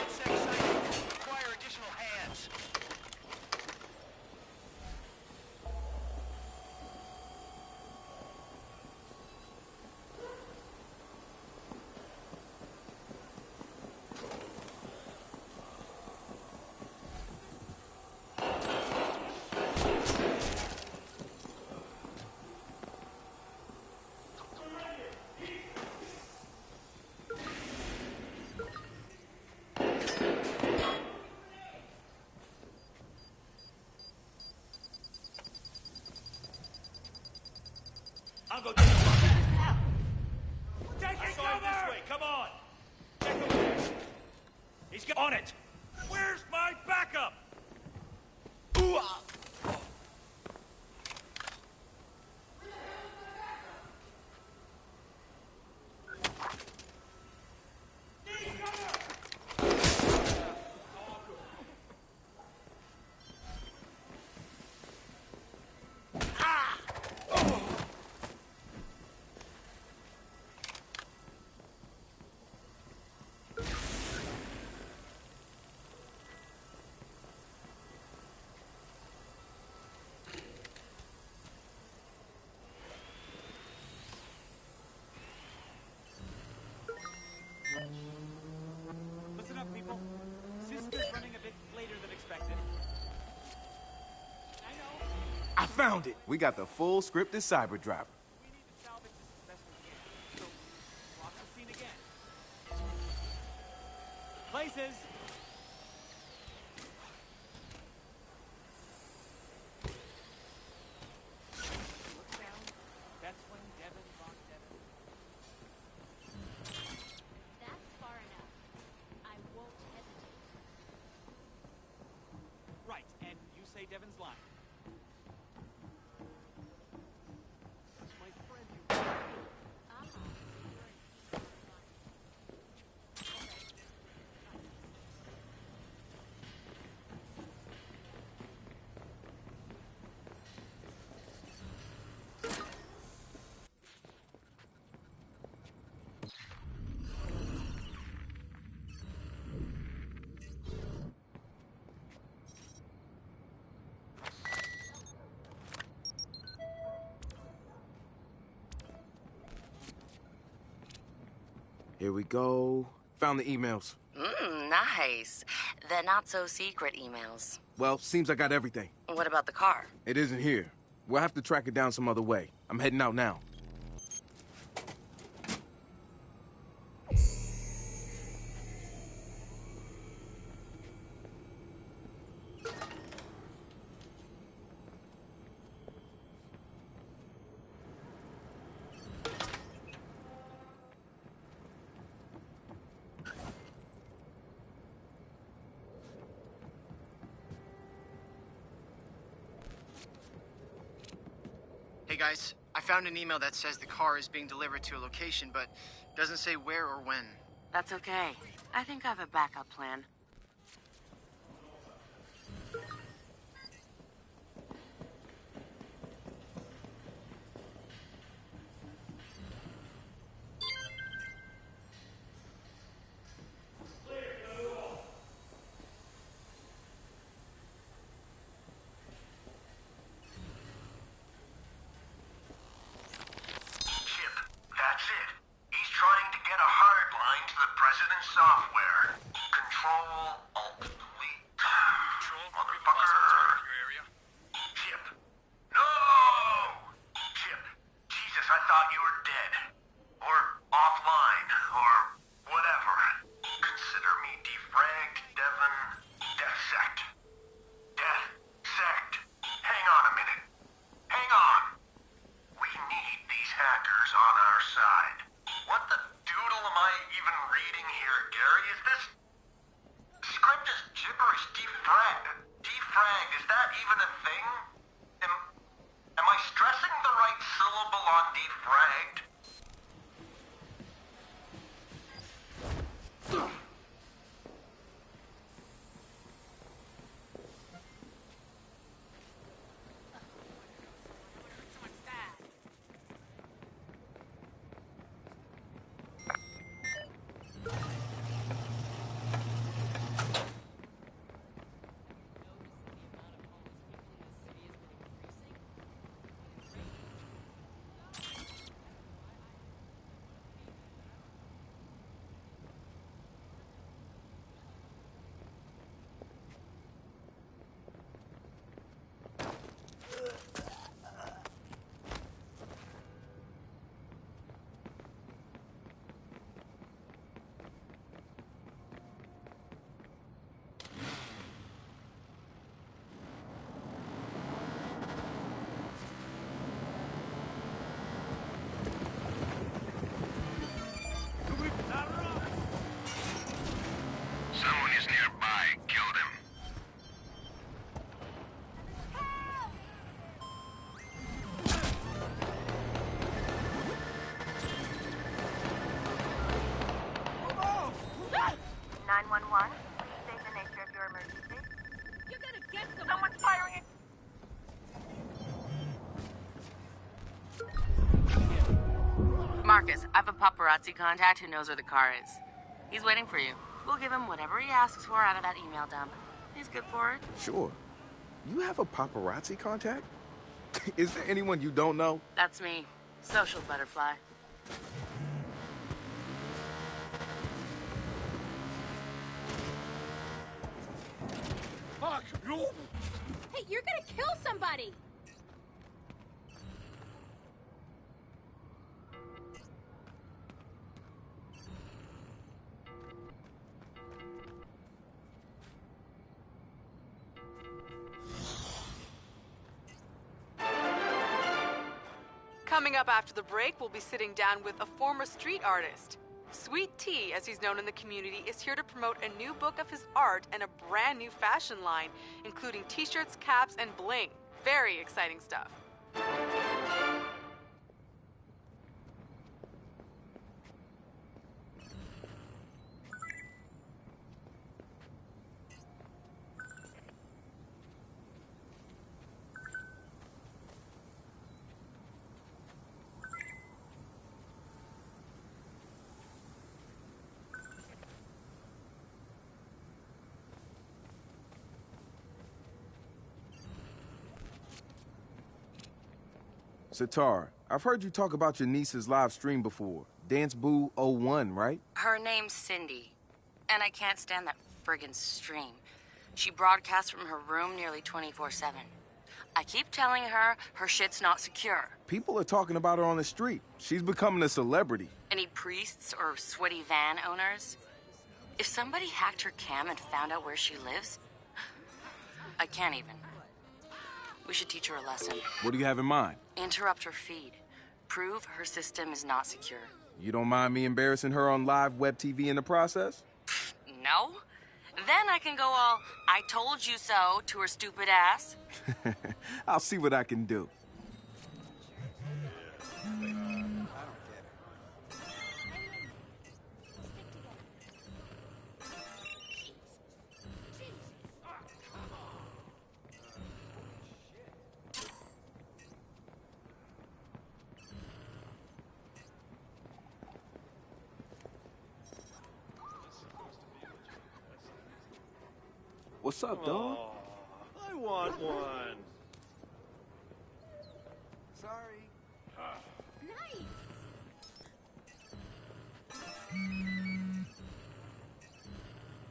Insect sighted. Require additional hands. I'll go get him. Take it cover! This way, come on! Check over there. He's on it! Where's my backup? Ooh-ah! Listen up, people. Sister's running a bit later than expected. I know. I found it. We got the full scripted cyber driver. We need to salvage this as best we can. So, watch the scene again. Places! Look down. That's when Devin Von Devin. That's far enough. I won't hesitate. Right, and you say Devin's line. My friend, you... Here we go. Found the emails. Nice. The not-so-secret emails. Well, seems I got everything. What about the car? It isn't here. We'll have to track it down some other way. I'm heading out now. Hey guys, I found an email that says the car is being delivered to a location, but doesn't say where or when. That's okay. I think I have a backup plan. That's it. He's trying to get a hard line to the president's software. Control, Alt, Delete. Motherfucker. Chip. No! Chip. Jesus, I thought you were dead. Or offline. Or whatever. Consider me defragged, Devin. Death sect. Death sect. Hang on a minute. Hang on. We need these hackers on our side. What the doodle am I even reading here, Gary? Is this... script is gibberish. Defrag. Is that even a thing? Am I stressing the right syllable on defragged? Marcus, I have a paparazzi contact who knows where the car is. He's waiting for you. We'll give him whatever he asks for out of that email dump. He's good for it. Sure. You have a paparazzi contact? Is there anyone you don't know? That's me. Social butterfly. Fuck you! Hey, you're gonna kill somebody! Coming up after the break, we'll be sitting down with a former street artist. Sweet Tea, as he's known in the community, is here to promote a new book of his art and a brand new fashion line, including t-shirts, caps, and bling. Very exciting stuff. Sitar, I've heard you talk about your niece's live stream before. Dance Boo '01, right? Her name's Cindy, and I can't stand that friggin' stream. She broadcasts from her room nearly 24/7. I keep telling her her shit's not secure. People are talking about her on the street. She's becoming a celebrity. Any priests or sweaty van owners? If somebody hacked her cam and found out where she lives, I can't even. We should teach her a lesson. What do you have in mind? Interrupt her feed. Prove her system is not secure. You don't mind me embarrassing her on live web TV in the process? No? Then I can go all, I told you so, to her stupid ass. I'll see what I can do. What's up, dog? I want one. Sorry. Nice!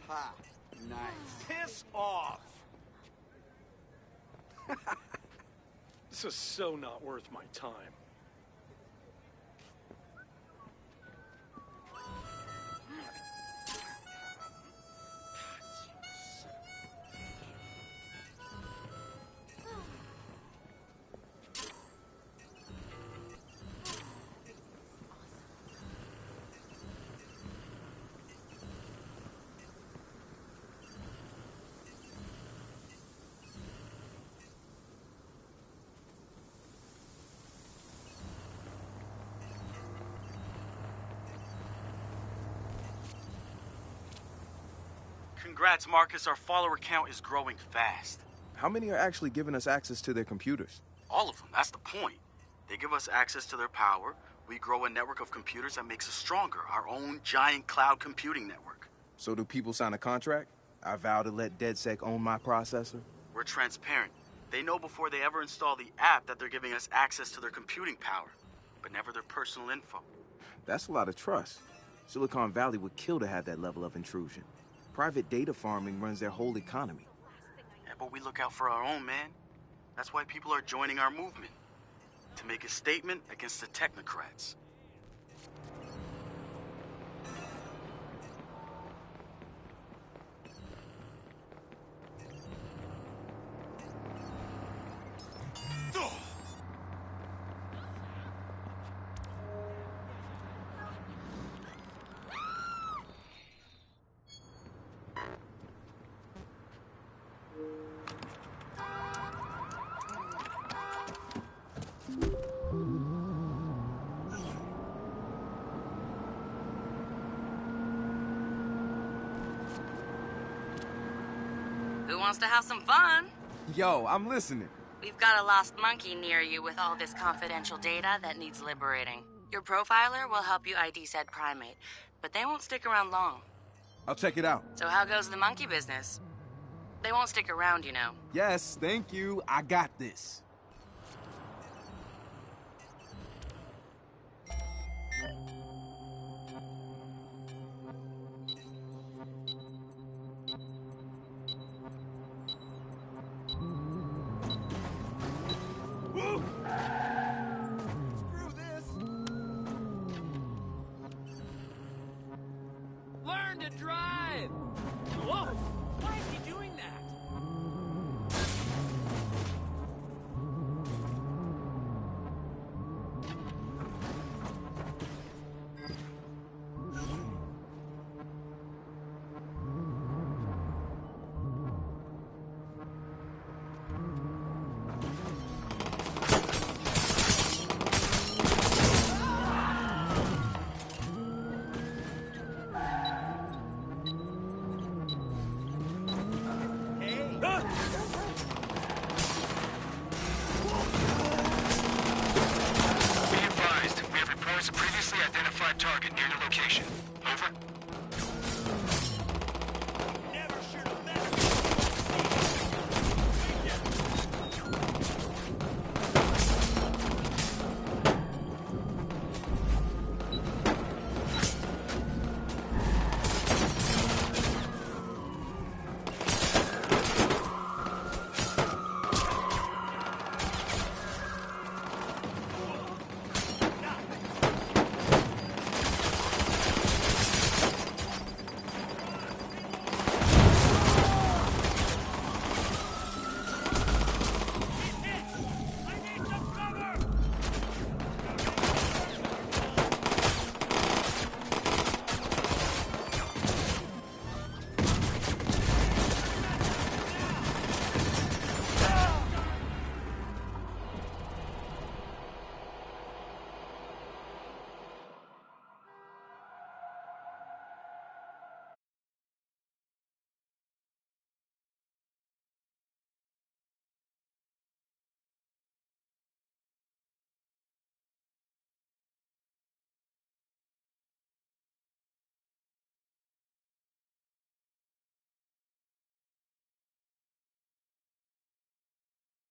Ha. Nice. Piss off. This is so not worth my time. Congrats, Marcus. Our follower count is growing fast. How many are actually giving us access to their computers? All of them. That's the point. They give us access to their power. We grow a network of computers that makes us stronger. Our own giant cloud computing network. So do people sign a contract? I vow to let DedSec own my processor? We're transparent. They know before they ever install the app that they're giving us access to their computing power, but never their personal info. That's a lot of trust. Silicon Valley would kill to have that level of intrusion. Private data farming runs their whole economy. Yeah, but we look out for our own, man. That's why people are joining our movement. To make a statement against the technocrats. Who wants to have some fun? Yo, I'm listening. We've got a lost monkey near you with all this confidential data that needs liberating. Your profiler will help you ID said primate, but they won't stick around long. I'll check it out. So how goes the monkey business? They won't stick around, you know. Yes, thank you. I got this. Learn to drive!